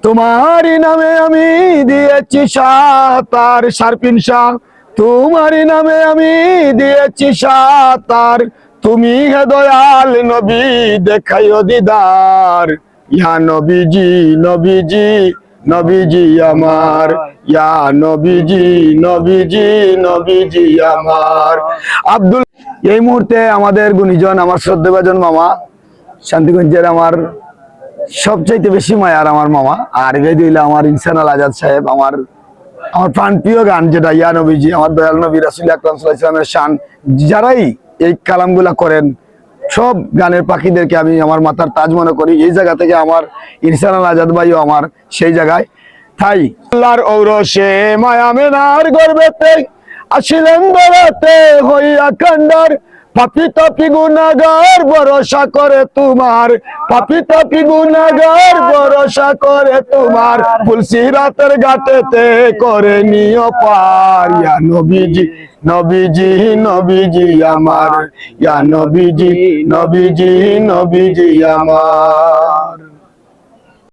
তোমারই নামে আমি দিয়েছি সাতার শারপিন শাহ, তোমারই নামে আমি দিয়েছি সাতার। তুমি হে দয়াল নবী দেখাইও দিদার, ইয়া নবীজি নবীজি নবীজি আমার, ইয়া নবীজি নবীজি নবীজি আমার। আব্দুল, এই মুহূর্তে আমাদের গুণীজন আমার শ্রদ্ধেভাজন মামা, শান্তিগঞ্জের আমার সবচাইতে বেশি মায়ার আমার মামা, আর গাই দিল আমার ইনসান আল আজাদ সাহেব, আমার আমার প্রাণপ্রিয় গান যেটা ইয়া নবীজি, আমার দয়াল নবী রাসূল আকরাম সাল্লাল্লাহু আলাইহি ওয়াসাল্লামের শান। যারাই এই কালামগুলা করেন সব গানের পাখিদেরকে আমি আমার মাথার তাজ মনে করি। এই জায়গা থেকে আমার ইনসান আল আজাদ ভাইও আমার সেই জায়গায় তাই। আল্লাহর ঔরসে মায়া মেনার গর্বেতে আসিলেন বেড়াতে হইয়া কান্ডার, পাপি তাপি গুনাহগার ভরসা করে তোমার, পাপি তাপি গুনাহগার ভরসা করে তোমার, ফুলসিরাতের ঘাটেতে করে নিও পার। ইয়া নবীজি নবীজি নবীজি আমার, ইয়া নবীজি নবীজি নবীজি আমার।